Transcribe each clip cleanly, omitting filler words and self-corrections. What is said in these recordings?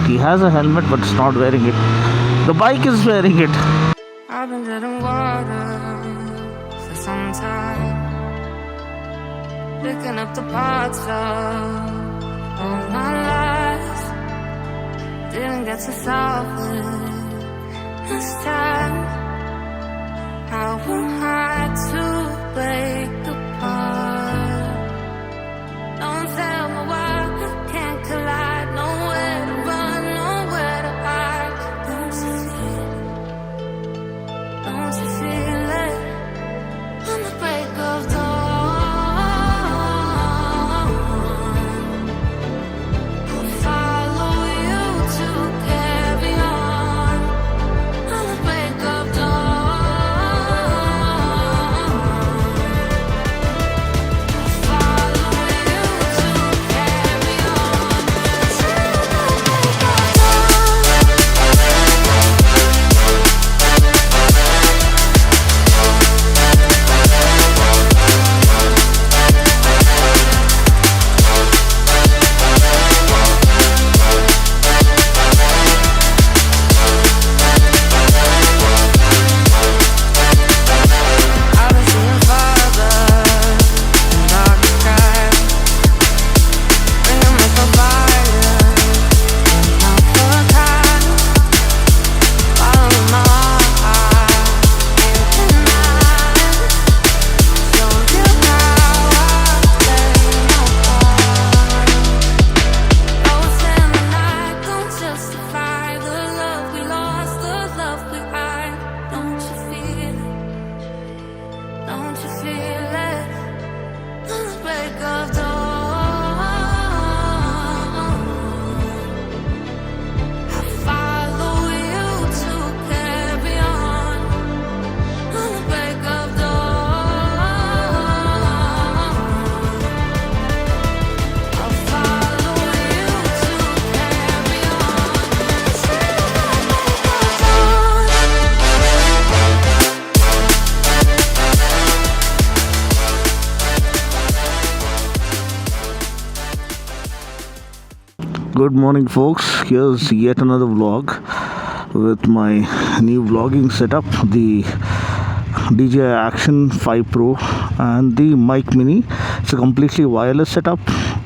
He has a helmet but is not wearing it. The bike is wearing it. I've been dead in water for some time, picking up the parts of all my life. Didn't get to solve it this time. How am I to break apart? Don't tell me why I can't collide. Nowhere to run, nowhere to hide. Don't you feel it? Don't you feel it? On the break of dawn, I'll follow you to carry on. On the break of dawn, I'll follow you to carry on. Till the break of I've been seeing farther in dark skies, bringing me some fire, not for time. Following my heart, can't deny. Show you how I play my part. Ghosts in the night don't justify the love we lost, the love we hide. Don't you feel it? Don't you feel it? On the break of dawn, I follow you to carry on. On the break of dawn, I'll follow you to carry on. Till the break of dawn. Good morning, folks. Here's yet another vlog with my new vlogging setup, the DJI Action 5 Pro and the Mic Mini. It's a completely wireless setup.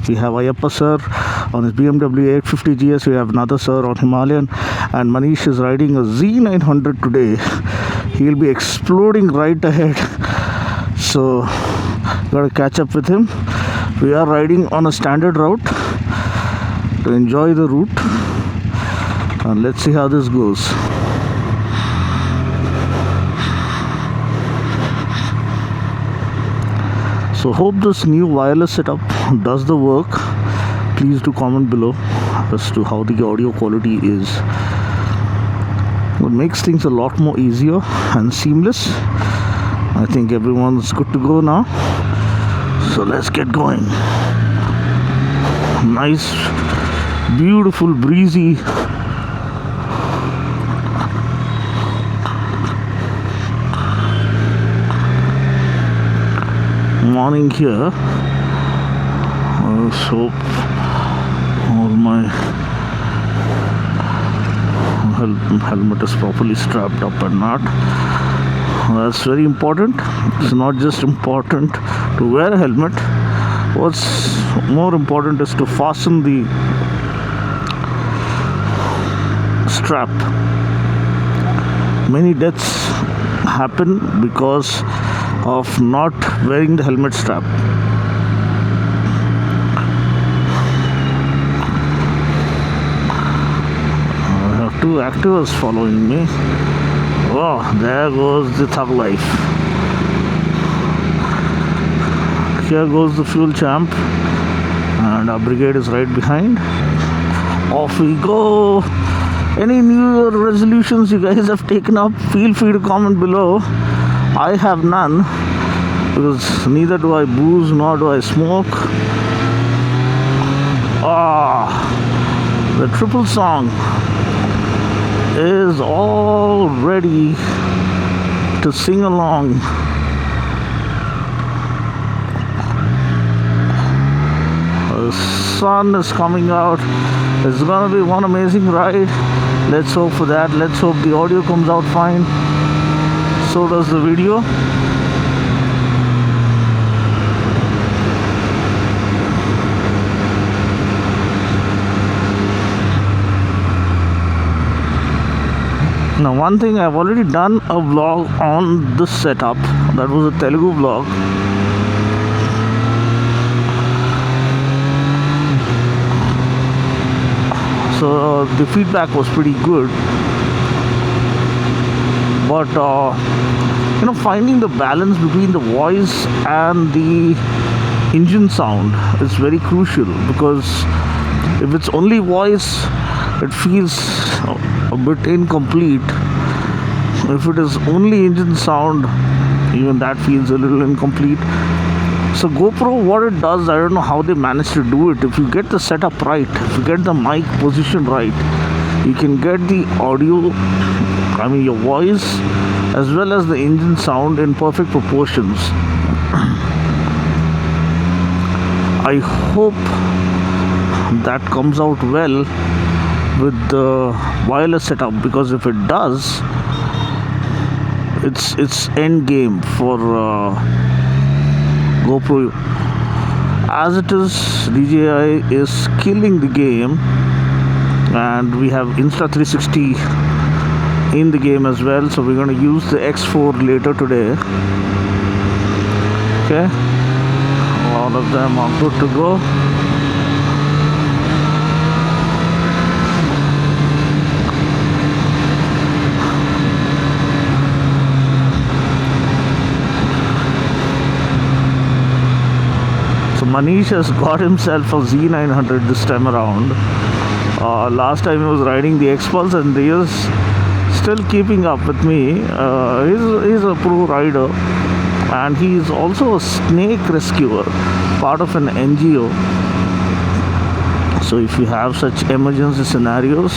We have Ayappa sir on his BMW 850 GS. We have another sir on Himalayan, and Manish is riding a Z900 today. He'll be exploding right ahead, so gotta catch up with him. We are riding on a standard route to enjoy the route, and let's see how this goes. So hope this new wireless setup does the work. Please do comment below as to how the audio quality is. It makes things a lot more easier and seamless. I think everyone's good to go now, so let's get going. Nice, beautiful, breezy morning here. Let's hope all my helmet is properly strapped up and not. That's very important. It's not just important to wear a helmet. What's more important is to fasten the strap. Many deaths happen because of not wearing the helmet strap. I have two actors following me. Oh, there goes the thug life. Here goes the fuel champ, and our brigade is right behind. Off we go. Any New Year resolutions you guys have taken up, feel free to comment below. I have none, because neither do I booze nor do I smoke. The triple song is all ready to sing along. sun is coming out. It's gonna be one amazing ride. Let's hope for that. Let's hope the audio comes out fine. So does the video. Now, one thing, I've already done a vlog on this setup. That was a Telugu vlog. So the feedback was pretty good. But finding the balance between the voice and the engine sound is very crucial, because if it's only voice, it feels a bit incomplete. If it is only engine sound, even that feels a little incomplete. So GoPro, what it does, I don't know how they manage to do it. If you get the setup right, if you get the mic position right, you can get the audio, your voice, as well as the engine sound in perfect proportions. I hope that comes out well with the wireless setup, because if it does, it's end game for GoPro. As it is, DJI is killing the game, and we have Insta360 in the game as well. So we're going to use the X4 later today. Okay, all of them are good to go. Manish has got himself a Z900 this time around. Last time he was riding the X-Pulse, and he is still keeping up with me. He's a pro rider, and he is also a snake rescuer, part of an NGO. So if you have such emergency scenarios,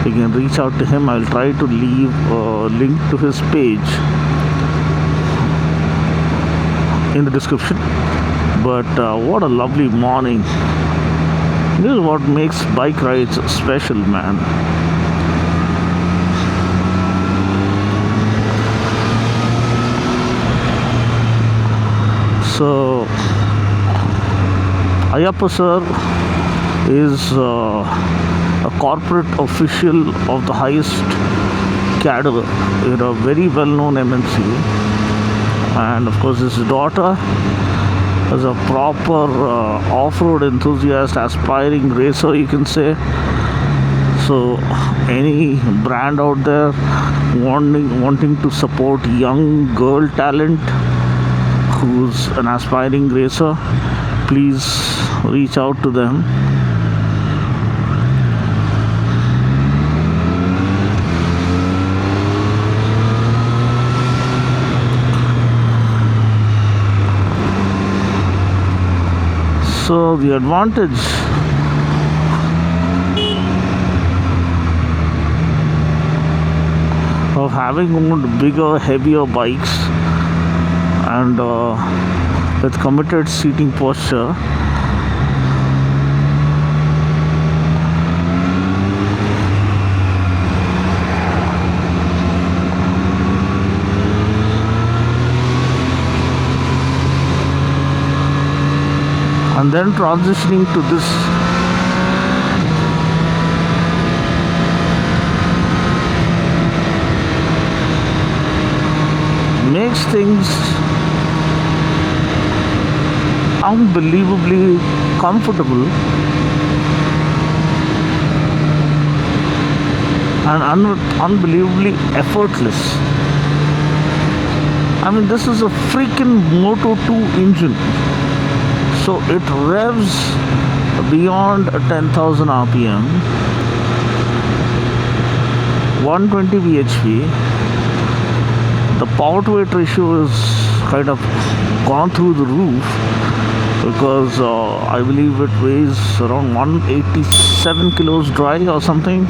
you can reach out to him. I'll try to leave a link to his page in the description. But what a lovely morning. This is what makes bike rides special, man. So Ayappa sir is a corporate official of the highest cadre in a very well-known MNC. And of course his daughter as a proper off-road enthusiast, aspiring racer, you can say. So any brand out there wanting to support young girl talent who's an aspiring racer, please reach out to them. So the advantage of having owned bigger, heavier bikes and with committed seating posture, and then transitioning to this makes things unbelievably comfortable and unbelievably effortless. This is a freaking Moto 2 engine. So it revs beyond 10,000 RPM, 120 bhp. The power to weight ratio is kind of gone through the roof, because I believe it weighs around 187 kilos dry or something.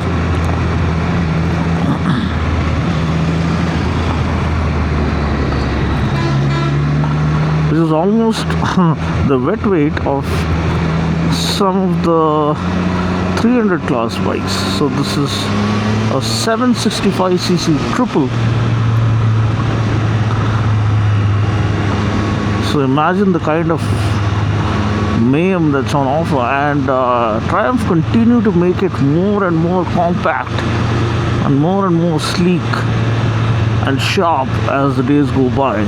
This is almost the wet weight of some of the 300 class bikes. So this is a 765cc triple. So imagine the kind of mayhem that's on offer, and Triumph continue to make it more and more compact and more sleek and sharp as the days go by.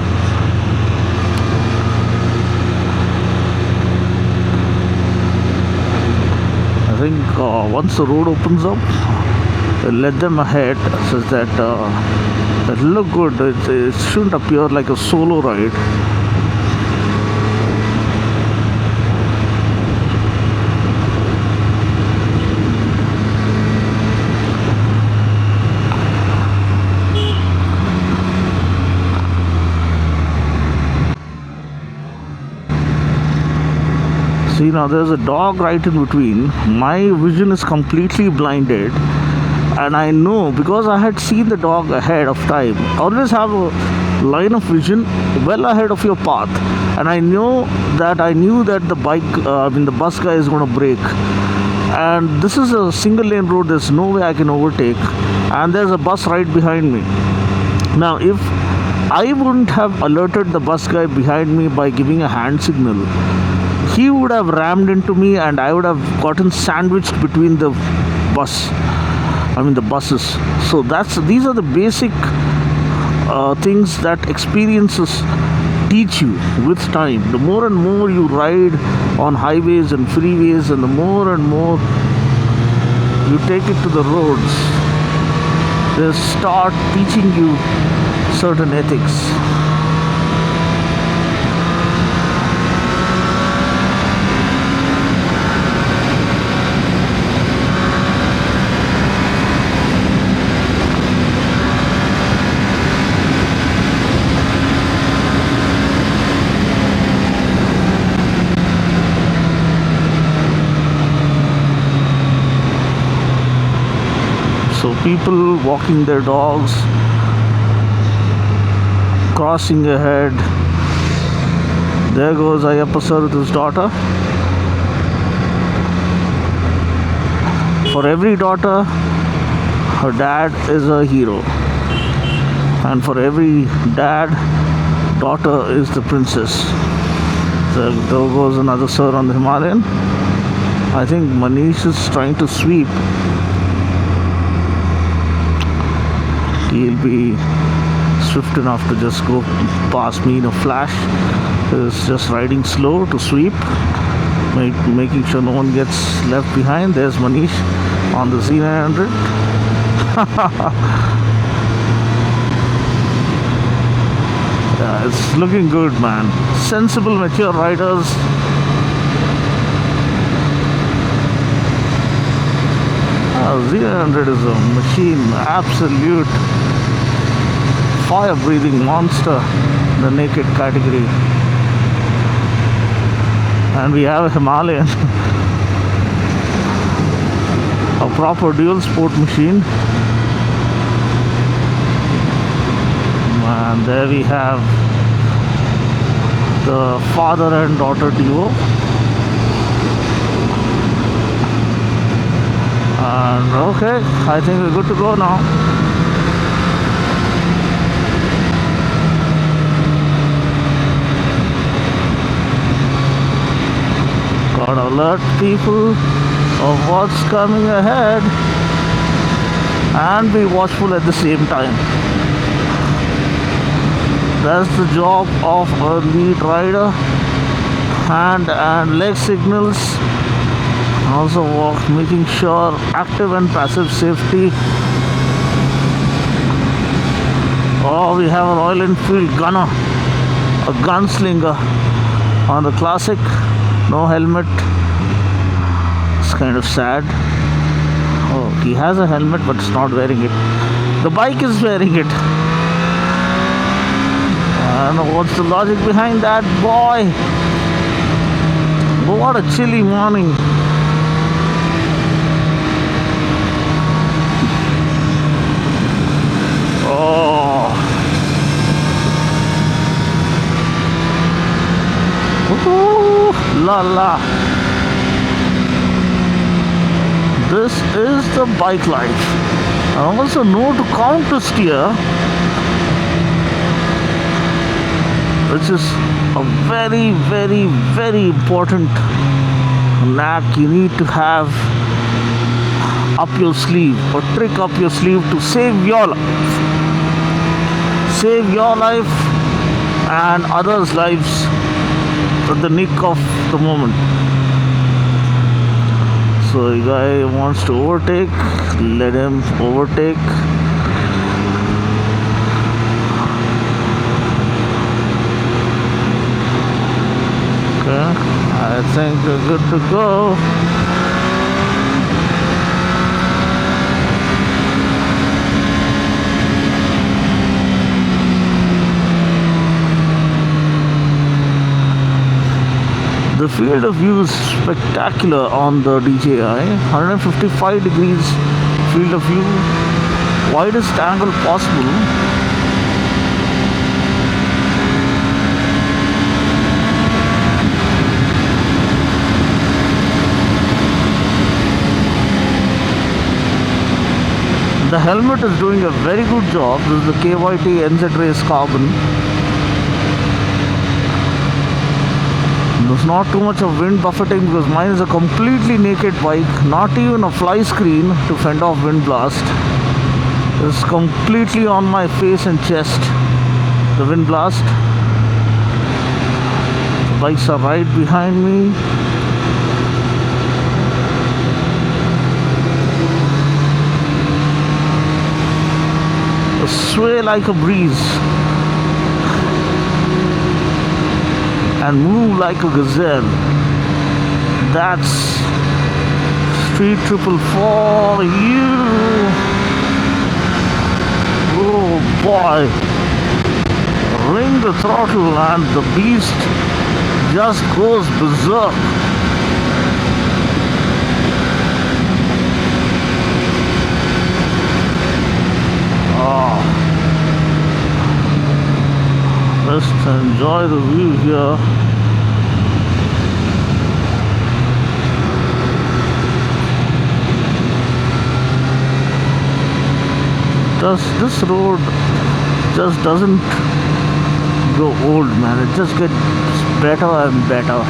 I think once the road opens up, we'll let them ahead so that it'll look good. It shouldn't appear like a solo ride. See, now there's a dog right in between. My vision is completely blinded, and I know because I had seen the dog ahead of time. Always have a line of vision well ahead of your path, and I knew that the bus guy is going to brake. And this is a single lane road. There's no way I can overtake, and there's a bus right behind me. Now, if I wouldn't have alerted the bus guy behind me by giving a hand signal, he would have rammed into me and I would have gotten sandwiched between the buses. So these are the basic things that experiences teach you with time. The more and more you ride on highways and freeways, and the more and more you take it to the roads, they start teaching you certain ethics. So people walking their dogs, crossing ahead. There goes Ayyappa sir with his daughter. For every daughter, her dad is a hero. And for every dad, daughter is the princess. There goes another sir on the Himalayan. I think Manish is trying to sweep. He'll be swift enough to just go past me in a flash. He's just riding slow to sweep, making sure no one gets left behind. There's Manish on the Z900. Yeah, it's looking good, man. Sensible, mature riders. Z900 is a machine, absolute fire-breathing monster, the naked category. And we have a Himalayan, a proper dual sport machine. And there we have the father and daughter duo. And okay, I think we're good to go now. Gotta alert people of what's coming ahead and be watchful at the same time. That's the job of a lead rider. Hand and leg signals. Also making sure active and passive safety. Oh, we have a Royal Enfield gunner, a gunslinger on the Classic. No helmet. It's kind of sad. Oh, he has a helmet but is not wearing it. The bike is wearing it. I don't know what's the logic behind that, boy. But what a chilly morning. Oh. Ooh, la la. the bike life. And also know to counter steer, which is a very, very, very important knack you need to have up your sleeve, or trick up your sleeve to save your life. Save your life and others' lives at the nick of the moment. So a guy wants to overtake, let him overtake. Okay, I think we're good to go. The field of view is spectacular on the DJI. 155 degrees field of view, widest angle possible. The helmet is doing a very good job. This is the KYT NZ Race Carbon. There's not too much of wind buffeting because mine is a completely naked bike, not even a fly screen to fend off wind blast. It's completely on my face and chest, the wind blast. The bikes are right behind me. Sway like a breeze and move like a gazelle. That's Street Triple for you. Oh boy, ring the throttle and the beast just goes berserk. Just enjoy the view here. This road just doesn't grow old, man. It just gets better and better.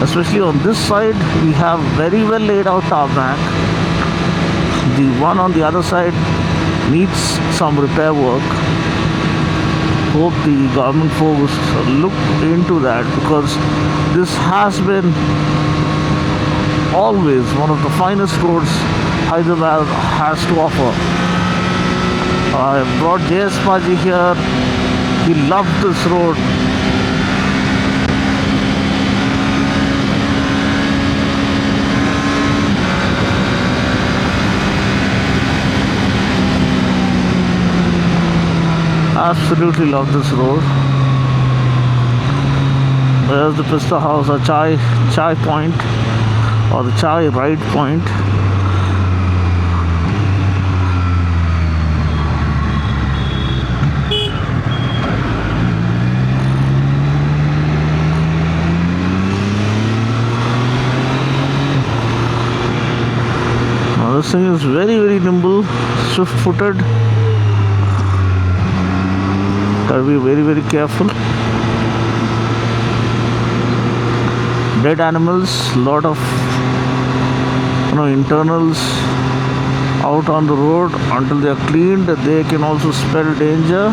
Especially on this side, we have very well laid out tarmac. The one on the other side needs some repair work. Hope the government folks look into that, because this has been always one of the finest roads Hyderabad has to offer. I brought JS Paji here. He loved this road. Absolutely love this road. There's the pista house, a chai point, or the chai ride point. Now this thing is very, very nimble, swift-footed. Gotta be very, very careful. Dead animals, lot of internals out on the road. Until they are cleaned, they can also spell danger.